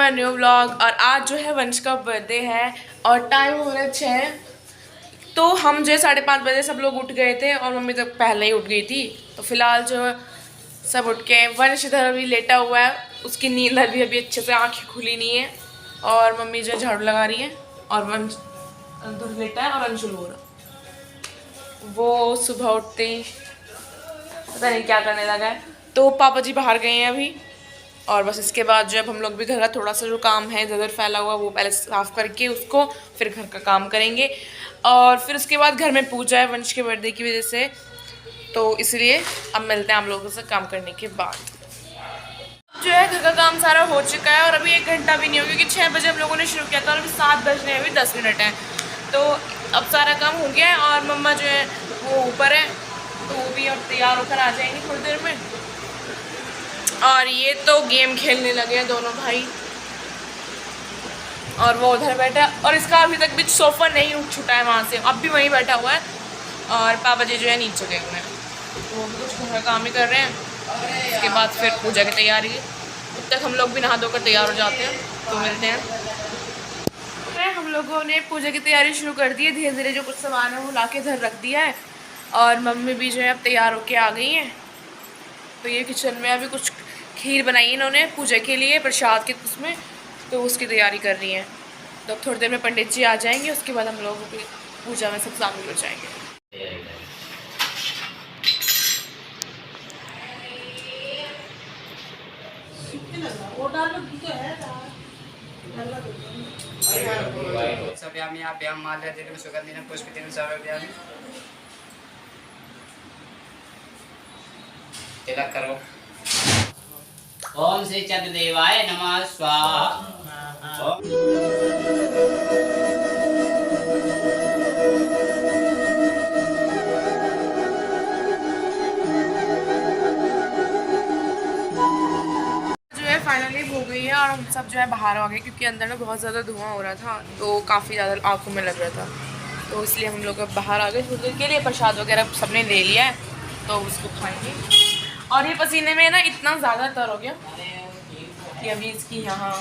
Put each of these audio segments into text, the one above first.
My new vlog. और आज जो है वंश का बर्थडे है और टाइम हो रहा है 6। तो हम जो है 5:30 बजे सब लोग उठ गए थे और मम्मी तो पहले ही उठ गई थी। तो फिलहाल जो है सब उठ के वंश इधर अभी लेटा हुआ है, उसकी नींद अभी अच्छे से आँखें खुली नहीं है। और मम्मी जो है झाड़ू लगा रही है और वंश अंदर लेटा है और अंशुल हो रहा। वो सुबह उठते ही पता नहीं क्या करने लगा है। तो पापा जी बाहर गए हैं अभी और बस इसके बाद जो अब हम लोग भी घर का थोड़ा सा जो काम है इधर उधर फैला हुआ वो पहले साफ़ करके उसको फिर घर का काम करेंगे। और फिर उसके बाद घर में पूजा है वंश के बर्थडे की वजह से, तो इसलिए अब मिलते हैं हम लोगों से काम करने के बाद। जो है घर का काम सारा हो चुका है और अभी 1 घंटा भी नहीं हो, क्योंकि 6 बजे हम लोगों ने शुरू किया था और अभी 7 बजने अभी 10 मिनट हैं। तो अब सारा काम हो गया है और मम्मा जो है वो ऊपर है, तो वो भी अब तैयार होकर आ जाएंगे थोड़ी देर में। और ये तो गेम खेलने लगे हैं दोनों भाई और वो उधर बैठा है और इसका अभी तक भी सोफ़ा नहीं उठ छूटा है वहाँ से, अब भी वहीं बैठा हुआ है। और पापा जी जो है नीचे गए हुए हैं, वो भी कुछ घर का काम ही कर रहे हैं। उसके बाद फिर पूजा की तैयारी है, तब तक हम लोग भी नहा धोकर तैयार हो जाते हैं। तो मिलते हैं। हम लोगों ने पूजा की तैयारी शुरू कर दी है, धीरे धीरे जो कुछ सामान है वो ला के इधर रख दिया है और मम्मी भी जो है अब तैयार होके आ गई हैं। तो ये किचन में अभी कुछ खीर बनाई है इन्होंने पूजा के लिए प्रसाद के उसमें, तो उसकी तैयारी कर रही हैं। तो थोड़ी देर में पंडित जी आ जाएंगे, उसके बाद हम लोग भी पूजा में सब शामिल हो जाएंगे। तिलक करो। ओम श्री चंद्रदेवाय नमः स्वाहा। फाइनली हो गई है और हम सब जो है बाहर आ गए, क्योंकि अंदर में बहुत ज़्यादा धुआं हो रहा था तो काफ़ी ज़्यादा आंखों में लग रहा था, तो इसलिए हम लोग अब बाहर आ गए थोड़ी देर के लिए। प्रसाद वगैरह सबने ले लिया है तो उसको खाएंगे। और ये पसीने में ना इतना ज़्यादा तर हो गया कि अभी इसकी यहाँ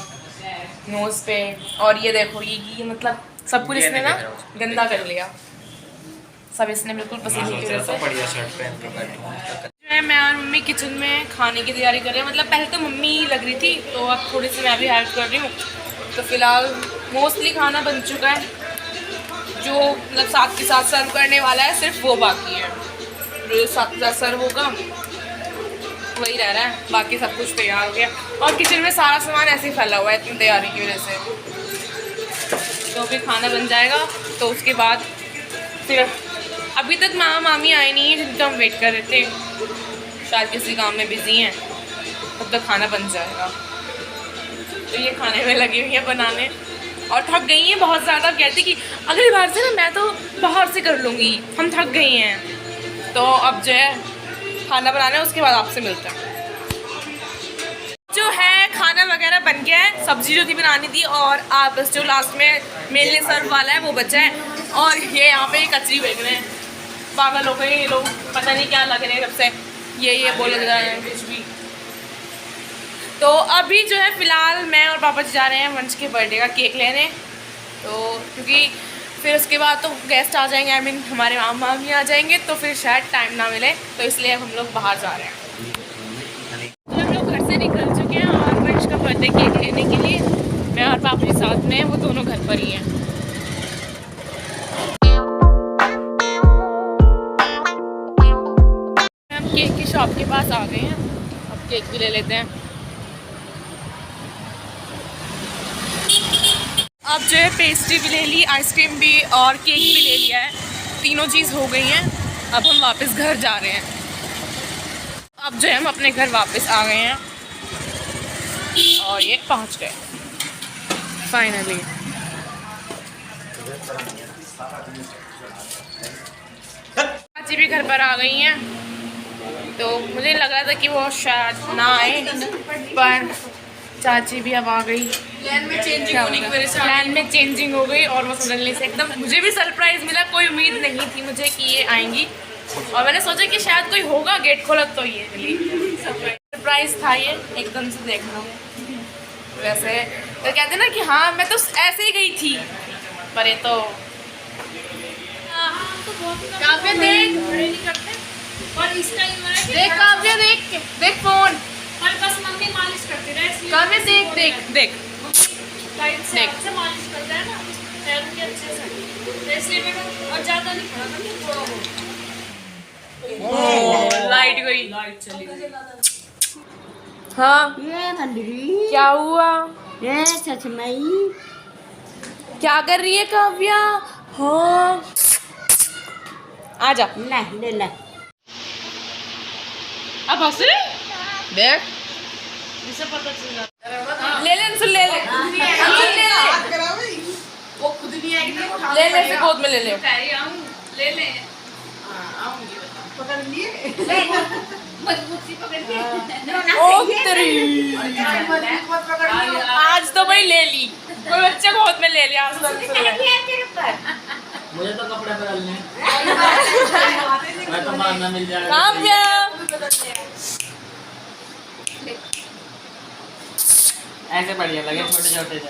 नोज़ पे और ये देखो ये मतलब सब कुछ इसने ना गंदा कर लिया, सब इसने बिल्कुल पसीने की वजह से। मैं और मम्मी किचन में खाने की तैयारी कर रहे हैं, मतलब पहले तो मम्मी ही लग रही थी तो अब थोड़ी सी मैं भी हेल्प कर रही हूँ। तो फिलहाल मोस्टली खाना बन चुका है, जो मतलब साथ के साथ सर्व करने वाला है सिर्फ वो बाकी है, जो साथ के साथ सर्व होगा वही रह रहा है, बाकी सब कुछ तैयार हो गया। और किचन में सारा सामान ऐसे ही फैला हुआ है इतनी तैयारी की वजह से। तो अभी खाना बन जाएगा तो उसके बाद फिर अभी तक मामा मामी आए नहीं है जिनका हम वेट कर रहे थे, शायद किसी काम में बिजी हैं, तब तक खाना बन जाएगा। तो ये खाने में लगी हुई है बनाने और थक गई हैं बहुत ज़्यादा। कहती कि अगली बार से ना मैं तो बाहर से कर लूँगी, हम थक गई हैं। तो अब जो है खाना बनाना है, उसके बाद आपसे मिलते हैं। जो है खाना वगैरह बन गया है, सब्जी जो थी बनानी थी और आप बस जो लास्ट में मेरे लिए सर्व वाला है वो बचा है। और ये यहाँ पे कचरी फेंक रहे हैं, पागल हो गए ये लोग, पता नहीं क्या लग रहे हैं सबसे, ये बोल रहे हैं कुछ भी। तो अभी जो है फ़िलहाल मैं और पापा जी जा रहे हैं वंश के बर्थडे का केक लेने, तो क्योंकि फिर उसके बाद तो गेस्ट आ जाएंगे, आई मीन हमारे मामा भी आ जाएंगे, तो फिर शायद टाइम ना मिले, तो इसलिए हम लोग बाहर जा रहे हैं। तो हम लोग घर से निकल चुके हैं और वंश का बर्थडे केक लेने के लिए मैं और पापा जी साथ में, वो दोनों घर पर ही हैं। केक की शॉप के पास आ गए हैं, अब केक भी ले लेते हैं। अब जो है पेस्ट्री भी ले ली, आइसक्रीम भी और केक भी ले लिया है, तीनों चीज़ हो गई हैं। अब हम वापस घर जा रहे हैं। अब जो है हम अपने घर वापस आ गए हैं और ये पहुंच गए फाइनली। चाची भी घर पर आ गई हैं, तो मुझे लग रहा था कि वो शायद ना आए, पर चाची भी अब आ गई। प्लान में चेंजिंग हो गई और वो सडनली से एकदम मुझे भी सरप्राइज़ मिला, कोई उम्मीद नहीं थी मुझे कि ये आएंगी। और मैंने सोचा कि शायद कोई होगा, गेट खोला तो ये मिली। सरप्राइज़ था ये एकदम से देखना। वैसे तो कहते ना कि हाँ मैं तो ऐसे ही गई थी, पर ये तो काव्य देख और इस टाइम देख काव्य देख देख फोन और बस मम्मी मालिश करती रहे इसलिए काव्य देख देख देख टाइम से देख। अच्छे मालिश करता है ना पैर भी अच्छे से, तो इसलिए मैंने और ज़्यादा नहीं पड़ा था, थोड़ा बहुत लाइट गई। लाइट चली गई। हाँ ये मंदिरी क्या हुआ, ये सचमई क्या कर रही है काव्या? हाँ आजा ले ले ले अब हंस रही? देख इसे पता चला ले ले अंशुल ले ले अंशुल ले ले वो खुद नहीं आएगी तो उठा ले ले से गोद में ले ले। ले ले मजबूती पकड़ के ओ तेरी आज तो भाई ले ली, कोई बच्चे को गोद में ले लिया आज तो अंशुल ने। तेरे ऊपर मुझे तो कपड़े बदलने मैं तो मारना मिल जाएगा। काव्या ऐसे बढ़िया लगे छोटे छोटे से।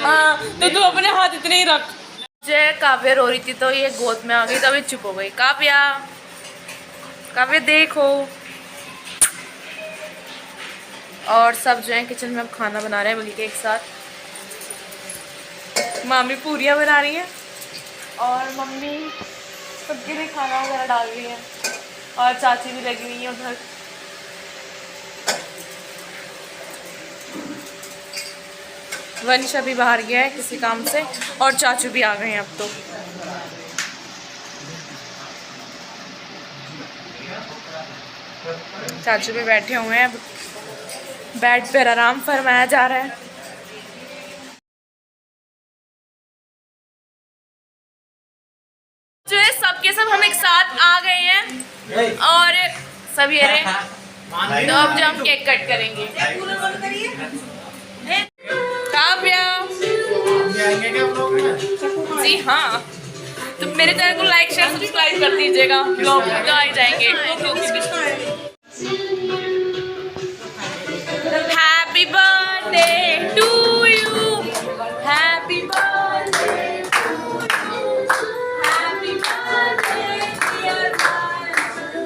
हाँ तो तू अपने हाथ इतने ही रख। जय काव्या रो रही थी तो ये गोद में आ गई, तभी चुप हो गई। काव्या काव्या देखो। और सब जो है किचन में अब खाना बना रहे हैं मिलके एक साथ। मामी पूरियाँ बना रही हैं और मम्मी सबके लिए खाना वगैरह डाल रही है और चाची भी लगी हुई है उधर। वंश अभी बाहर गया है किसी काम से और चाचू भी आ गए हैं अब तो। चाचू भी बैठे हुए हैं, अब बेड पर आराम फरमाया जा रहा है। जो है सबके सब हम एक साथ आ गए हैं और सब ये रहे, तो अब जो हम केक कट करेंगे। काव्या जी हाँ, तो मेरे चैनल को लाइक शेयर सब्सक्राइब कर दीजिएगा, ब्लॉग तो आ ही जाएंगे। Happy birthday to you, happy birthday happy birthday dear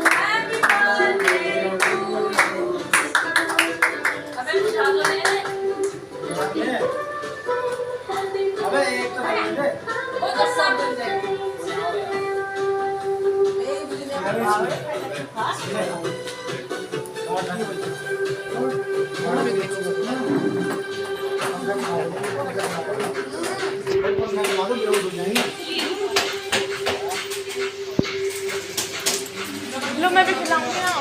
happy birthday to you. अबे उठा दो रे। वो तो सब बन जाएगा। लो मैं भी खिलाऊंगी ना।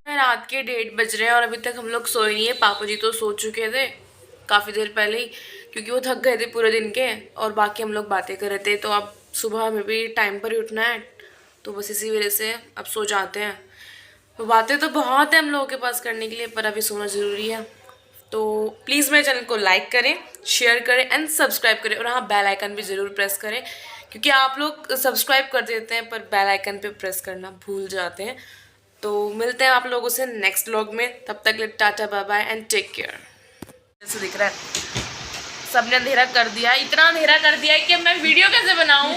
रात के 1:30 बज रहे हैं और अभी तक हम लोग सोए नहीं है। पापा जी तो सो चुके थे काफ़ी देर पहले ही, क्योंकि वो थक गए थे पूरे दिन के और बाकी हम लोग बातें कर रहे थे। तो अब सुबह में भी टाइम पर ही उठना है, तो बस इसी वजह से अब सो जाते हैं। तो बातें तो बहुत है हम लोगों के पास करने के लिए, पर अभी सोना ज़रूरी है। तो प्लीज़ मेरे चैनल को लाइक करें, शेयर करें एंड सब्सक्राइब करें, और हाँ बेल आइकन भी ज़रूर प्रेस करें, क्योंकि आप लोग सब्सक्राइब कर देते हैं पर बेल आइकन पे प्रेस करना भूल जाते हैं। तो मिलते हैं आप लोगों से नेक्स्ट व्लॉग में, तब तक के लिए tata bye bye and take care. जैसे दिख रहा है सबने अंधेरा कर दिया, इतना अंधेरा कर दिया है कि मैं वीडियो कैसे बनाऊं।